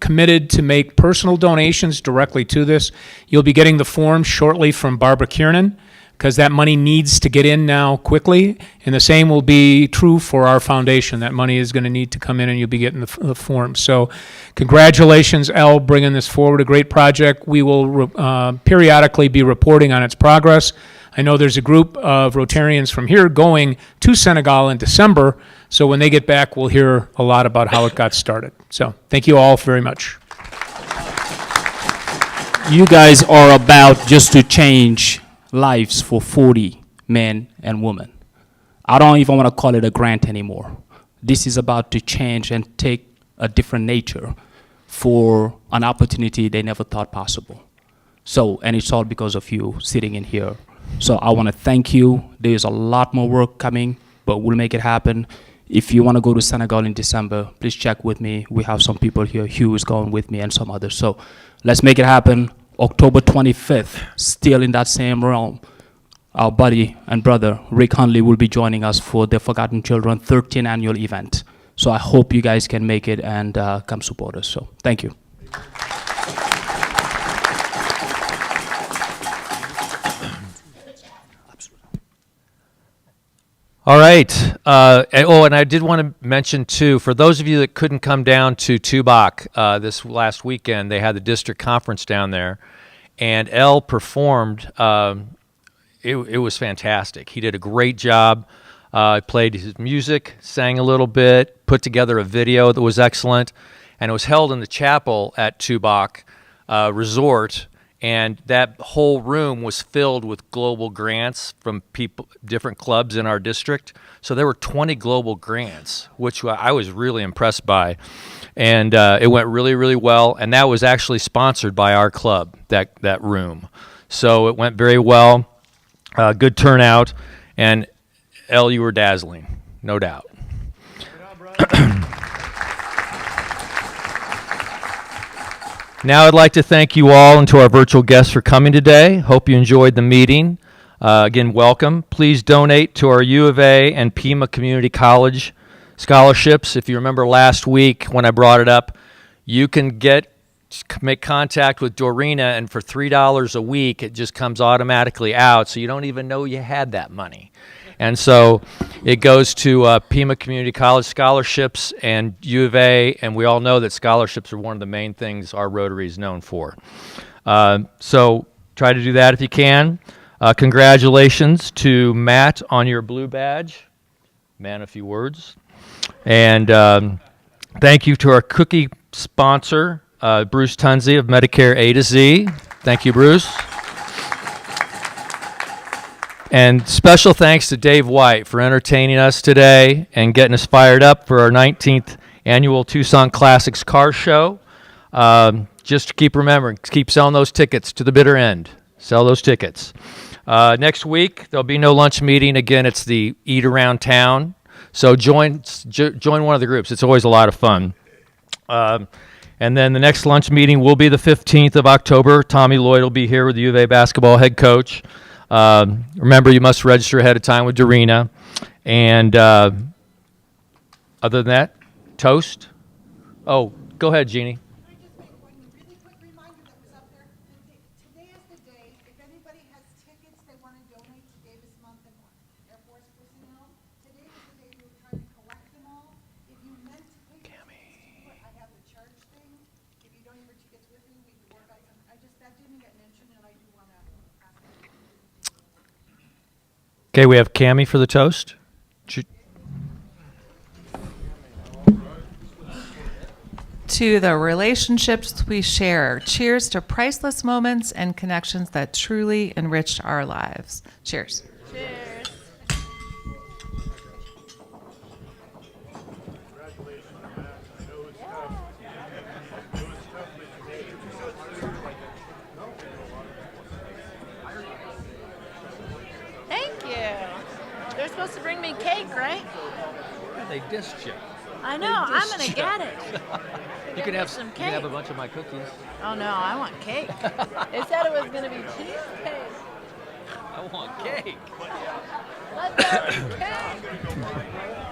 committed to make personal donations directly to this, you'll be getting the form shortly from Barbara Kiernan, because that money needs to get in now quickly. And the same will be true for our foundation. That money is going to need to come in, and you'll be getting the form. So congratulations, Elle, bringing this forward, a great project. We will periodically be reporting on its progress. I know there's a group of Rotarians from here going to Senegal in December, so when they get back, we'll hear a lot about how it got started. So thank you all very much. You guys are about just to change lives for 40 men and women. I don't even want to call it a grant anymore. This is about to change and take a different nature for an opportunity they never thought possible. So, and it's all because of you sitting in here. So I want to thank you. There's a lot more work coming, but we'll make it happen. If you want to go to Senegal in December, please check with me. We have some people here. Hugh is going with me and some others. So let's make it happen. October 25th, still in that same realm, our buddy and brother, Rick Hunley, will be joining us for the Forgotten Children 13th annual event. So I hope you guys can make it and come support us. So thank you. All right. And I did want to mention, too, for those of you that couldn't come down to Tubac this last weekend, they had the district conference down there, and Elle performed. It was fantastic. He did a great job. Played his music, sang a little bit, put together a video that was excellent, and it was held in the chapel at Tubac Resort. And that whole room was filled with global grants from people, different clubs in our district. So there were 20 global grants, which I was really impressed by. And it went really, really well. And that was actually sponsored by our club, that room. So it went very well. Good turnout. And Elle, you were dazzling, no doubt. Now I'd like to thank you all and to our virtual guests for coming today. Hope you enjoyed the meeting. Again, welcome. Please donate to our U of A and Pima Community College scholarships. If you remember last week when I brought it up, you can make contact with Dorina, and for $3 a week, it just comes automatically out, so you don't even know you had that money. And so it goes to Pima Community College scholarships and U of A, and we all know that scholarships are one of the main things our Rotary is known for. So try to do that if you can. Congratulations to Matt on your blue badge. Man, a few words. And thank you to our cookie sponsor, Bruce Tunzi of Medicare A to Z. Thank you, Bruce. And special thanks to Dave White for entertaining us today and getting us fired up for our 19th annual Tucson Classics Car Show. Just keep remembering, keep selling those tickets to the bitter end. Sell those tickets. Next week, there'll be no lunch meeting. Again, it's the Eat Around Town. So join one of the groups. It's always a lot of fun. And then the next lunch meeting will be the 15th of October. Tommy Lloyd will be here with the U of A basketball head coach. Remember, you must register ahead of time with Dorina. And other than that, toast. Oh, go ahead, Jeannie. Okay, we have Cammie for the toast. To the relationships we share. Cheers to priceless moments and connections that truly enriched our lives. Cheers. Cheers. Thank you. They're supposed to bring me cake, right? Yeah, they dissed you. I know. I'm going to get it. You can have some You cake. can have a bunch of my cookies. Oh, no. I want cake. They said it was going to be cheesecake. I want cake. Let's have cake.